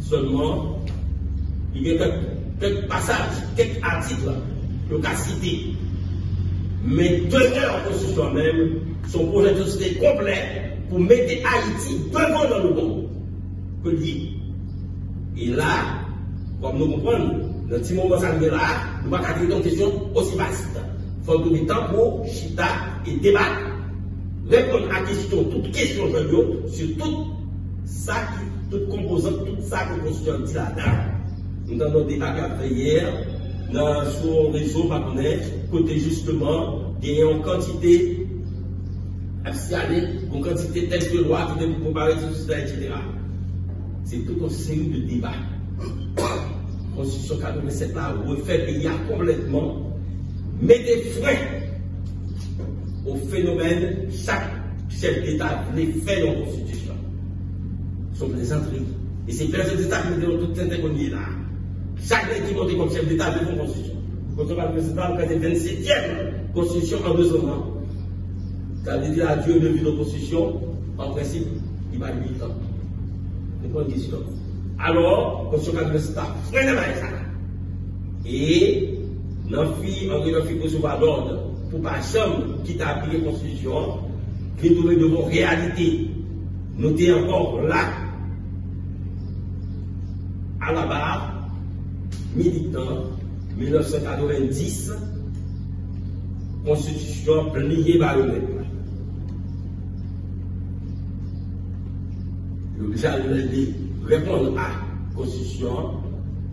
Seulement, il y a quelques passages, quelques articles, le cas cité. Mais tenir en constitution même, son projet de société complet pour mettre Haïti devant dans le monde. Que dit. Et là, comme nous comprenons, dans ce moment là, nous ne pouvons pas traiter une question aussi vaste. Il faut donner temps pour chita et débattre. Répondre à toute question sur tout ça, toute composante, tout ça que la Constitution dit là-dedans. Nous avons des débats qu'on a fait hier, sur le réseau, pas connaître, côté justement, il y a une quantité, une quantité telle que loi qui est comparée sur tout ça, etc. C'est toute une série de débats. La Constitution 87 là refait le pays complètement, mettez frein au phénomène, chaque chef d'État les fait dans la Constitution. Ce sont des entrées. Et c'est les chefs d'État qui ont tout interconnu là. Chaque qui monte comme chef d'État de la Constitution. Quand on parle de président, c'est la 27e Constitution en 2 ans. Ça veut dire à Dieu de vue de Constitution, en principe, il va 8 ans. C'est pas une question. Alors, Constitution 87 freine ça. Et, dans le fil, en recevoir d'ordre, pour pas chambre qui t'a appliqué la Constitution, qui trouve de vos réalités, notez encore là, à la barre, militant, 1990, Constitution pliée par le peuple. J'allais répondre à la Constitution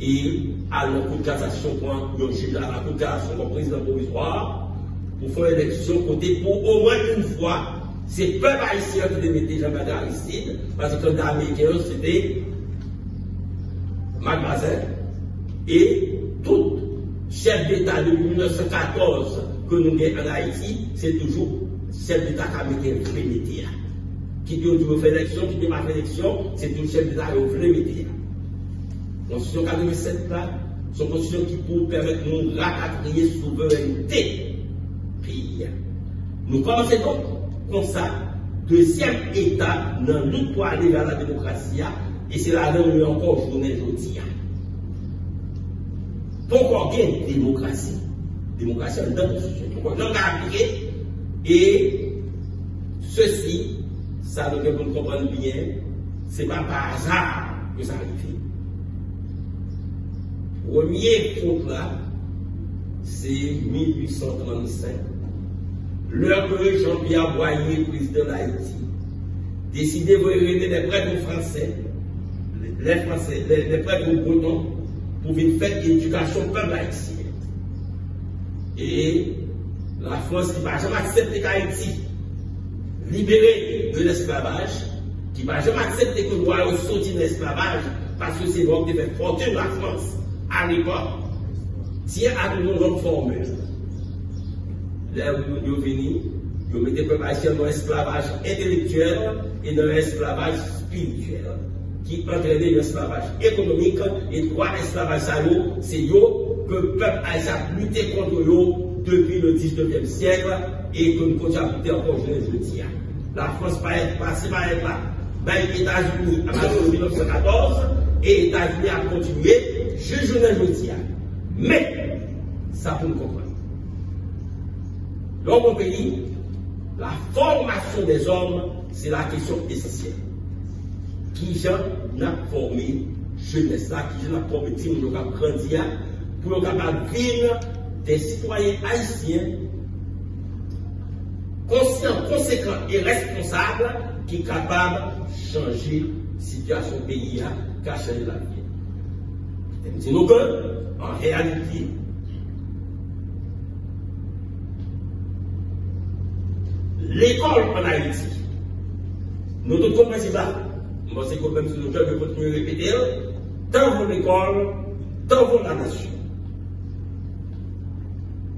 et à la Cour de cassation pour le juge à la Cour de cassation comme président provisoire pour faire élection côté pour au moins une fois. C'est peu haïtien qui mettait Jean-Baptiste Aristide parce que l'Américain c'était Mademoiselle et tout chef d'État depuis 1914 que nous avons en Haïti, c'est toujours chef d'État américain qui veut mettre. Qui dit on fait élection, qui dit pas fait élection, c'est tout chef d'État qui veut mettre. La Constitution 87 là, c'est une constitution qui peut permettre de nous rapatrier souveraineté pays. Nous commençons donc comme ça, deuxième État dans lutte pour aller vers la démocratie, et c'est là où nous encore journée aujourd'hui. Pourquoi il y a une démocratie? Démocratie est dans la Constitution. Donc, on a appliqué, et ceci, ça nous devons comprendre bien, ce n'est pas par hasard que ça arrive. Premier compte là, c'est 1835. L'heure que Jean-Pierre Boyer, président d'Haïti, décidait de réunir les prêtres français, les prêtres bretons, pour venir faire l'éducation peuple haïtien. Et la France qui ne va jamais accepter qu'Haïti libéré de l'esclavage, qui ne va jamais accepter que nous allons sortir de l'esclavage, parce que c'est l'homme qui fait fortune la France à l'époque, tient à nous notre formule. Là où nous venons, nous mettons le peuple haïtien dans l'esclavage intellectuel et dans l'esclavage spirituel, qui entraînait l'esclavage économique et trois esclavages salauds, c'est eux que le peuple haïtien a lutté contre eux depuis le 19e siècle et que nous continuons à lutter encore aujourd'hui. La France va être passée par là, les États-Unis à partir de 1914 et les États-Unis a continué aujourd'hui. Mais, ça pour nous comprendre. Dans mon pays, la formation des hommes, c'est la question essentielle. Qui j'en a formé jeunesse là, qui j'en a formé petit monde qui a grandi pour nous vivre des citoyens haïtiens conscients, conséquents et responsables qui sont capables de changer la situation du pays, qui a changé la vie. Disons que, en réalité, l'école en Haïti, notre compréhension là, moi c'est quand même sur le cœur de continuer à répéter, tant vaut l'école, tant vaut la nation.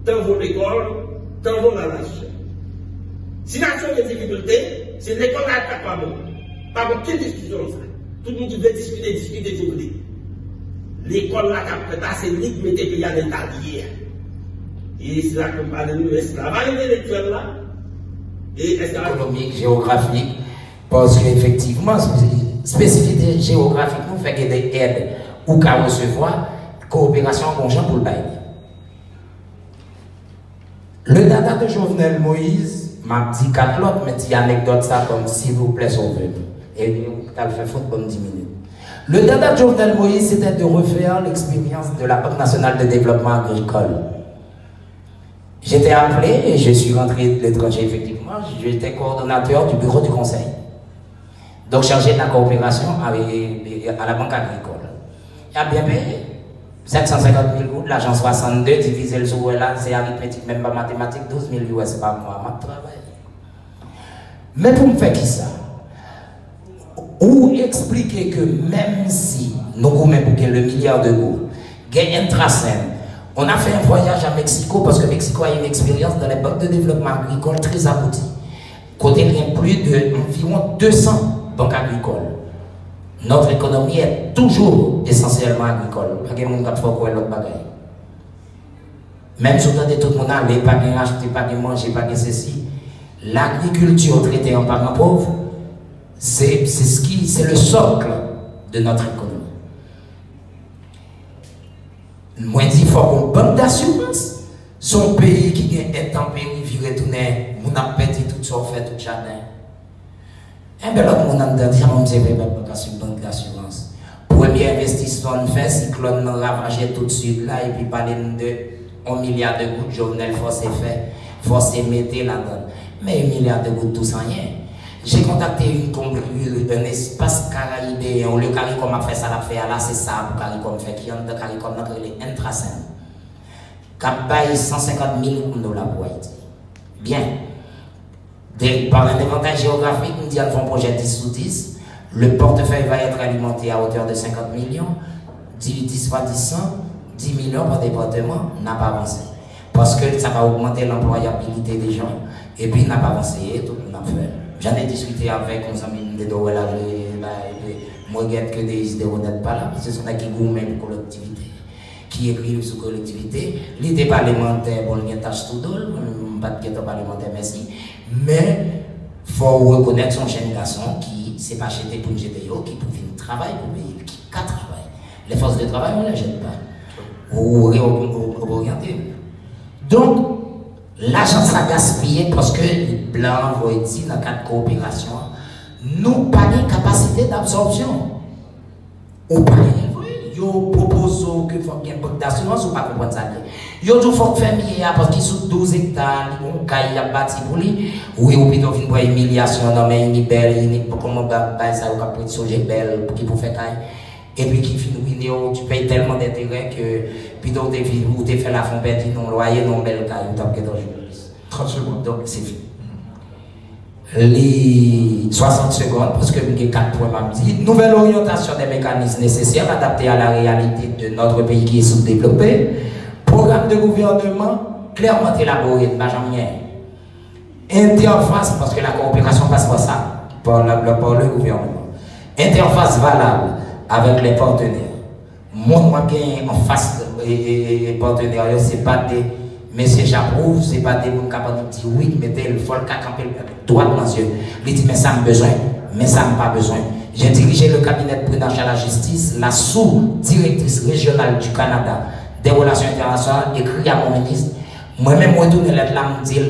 Tant vaut l'école, tant vaut la nation. Si la nation a des difficultés, c'est l'école qui n'est pas bon. Pas bon, quelle discussion ça? Tout le monde qui veut discuter. L'école là, c'est lui qui met les pays à l'état hier. Et c'est là qu'on parle de l'esclavage intellectuel là. Et économique, géographique, parce qu'effectivement, spécificité géographique nous faire des aides ou qu'à recevoir, coopération conjointe pour le bail. Le data de Jovenel Moïse m'a dit 4 autres, mais il y a une anecdote ça comme s'il vous plaît sauver. Et tu as fait faute comme 10 minutes. Le data de Jovenel Moïse, c'était de refaire l'expérience de la Banque nationale de développement agricole. J'étais appelé et je suis rentré de l'étranger, effectivement. J'étais coordonnateur du bureau du conseil. Donc chargé de la coopération à la Banque agricole. Il a bien payé. 750 000 gouttes, l'argent 62, divisé le jour là, c'est arithmétique, même pas mathématique, 12 000 US par mois, ma travail. Mais pour me faire qui ça? Ou expliquer que même si nous avons pour le milliard de gouttes, gain intrasène, on a fait un voyage à Mexico parce que Mexico a une expérience dans les banques de développement agricole très aboutie. Côté il y a plus d'environ 200 banques agricoles. Notre économie est toujours essentiellement agricole. Pas de monde qui fait l'autre bagaille. Même si on a tout le monde aller, pas de acheter, pas de manger, pas de ceci. L'agriculture traitée en parents pauvres, c'est le socle de notre économie. Moi, je dis qu'il faut qu'on banque d'assurance. Son pays qui est intempérie, vit retourner, on a perdu tout son fait, tout jardin. Et bien, l'autre monde a dit, on ne sait pas une banque d'assurance. Premier investissement, on fait, cyclone, on ravagé tout de suite là, et puis parler de 1 milliard de gouttes, Jovenel, forcé fait, forcé mettre là-dedans. Mais 1 milliard de gouttes, tout sans rien. J'ai contacté un espace caraïbéen, le CARICOM a fait ça, l'a fait là, c'est ça pour CARICOM fait, qui est de CARICOM, notre les intrasènes. Cap bail 150 000 $ pour Haïti. Bien. Par un avantage géographique, nous disons un projet 10 sous 10, le portefeuille va être alimenté à hauteur de 50 millions, 10 fois 10, 100, 10 millions par département, n'a pas avancé. Parce que ça va augmenter l'employabilité des gens, et puis n'a pas avancé, et tout le monde a fait. J'en ai discuté avec nos amis de Doré, moi, que des idées honnêtes pas là, parce que ce sont des qui gourmets pour collectivité, qui écrivent sur collectivité. L'idée parlementaire, bon, il y a une tâche tout d'ol, pas de guetto parlementaire, merci. Mais il faut reconnaître son jeune garçon qui s'est pas acheté pour une GTO, qui peut venir travailler pour payer, qui a travail. Les forces de travail, on ne les jette pas. Ou orienter. Donc, l'argent ça gaspillé parce que les blancs vont dire dans le cadre de coopération, nous pas de capacité d'absorption. Ou pas yo propose que faut qu'il y ait une banque d'assurance ou pas comprendre ça bien. Yo tout faut faire mieux parce qu'il sous 12 hectares, on caille a bâti pour lui. Oui, ou plutôt une humiliation non mais une belle, comment bah ça ou capable songer belle pour qu'il pour faire caille. Et puis qui finit tu payes tellement d'intérêt que plutôt tu fait la fond perdre non loyer non belle caille, tu as que 30 secondes. Donc c'est fini. Les 60 secondes, parce que j'ai 4 points à me dire. Nouvelle orientation des mécanismes nécessaires adaptés à la réalité de notre pays qui est sous-développé. Programme de gouvernement clairement élaboré, pas jamais. Interface, parce que la coopération passe par ça, par le gouvernement. Interface valable avec les partenaires. Moi, en face des partenaires, c'est pas des. Mais si j'approuve, ce n'est pas des gens capables de dire oui, mais il faut le camper droit dans les yeux. Il dit, mais ça me besoin, mais ça n'a pas besoin. J'ai dirigé le cabinet de prudence à la justice, la sous-directrice régionale du Canada des relations internationales, écrit à mon ministre. Moi-même, moi, tourne lettre là, me dit,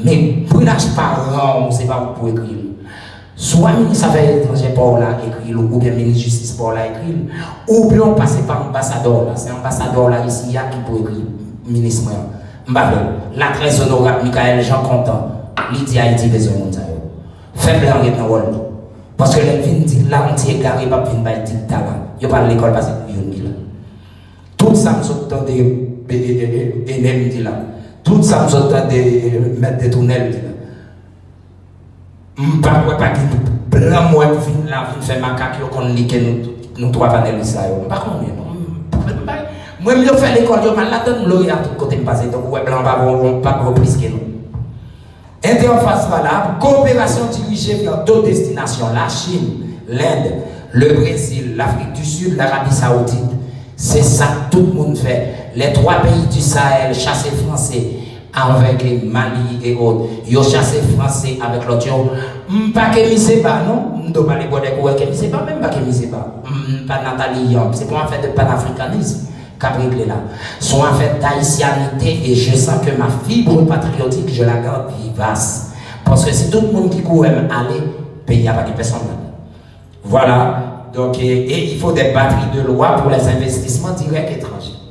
mais prudence par an, c'est pas pour écrire. Soit le ministre des Affaires étrangères pour là écrit, ou bien le ministre de Justice pour là écrit, ou bien on passe par l'ambassadeur là. C'est l'ambassadeur là ici qui peut écrire, ministre. La très honorable Michael Jean Content, l'idée Haïti besoin de ça. Faible en dans le rôle. Parce que les vignes disent là, on t'y égaré, pas de vignes dictat là. Il n'y a pas l'école parce que vous là. Tout ça, nous sommes des ennemis dit là. Tout ça, nous sommes des maîtres de tunnels dit là. Pas qui blanc, moi, pour là, pour faire macaque, qu'on lit que nous trois panels ça. Pas combien, non. Moi, je fais l'école, je vais la donner l'oreille à tout côté me passer. Donc, ouais, blanc, pas plus que nous. Interface valable, coopération dirigée vers d'autres destinations, la Chine, l'Inde, le Brésil, l'Afrique du Sud, l'Arabie Saoudite. C'est ça que tout le monde fait. Les 3 pays du Sahel, chassés français, avec Mali et autres. Ils ont chassé français avec l'autre. Pas que misé pas, non? Je ne dois pas les boire que misé pas, même pas que misé pas. Pas Nathalie, c'est pour un fait de panafricanisme. Cabré là. Sont en fait d'haïtianité et je sens que ma fibre patriotique, je la garde vivace. Parce que si tout le monde qui court aime aller, il n'y a pas de personne là. Voilà. Donc, et il faut des batteries de loi pour les investissements directs étrangers.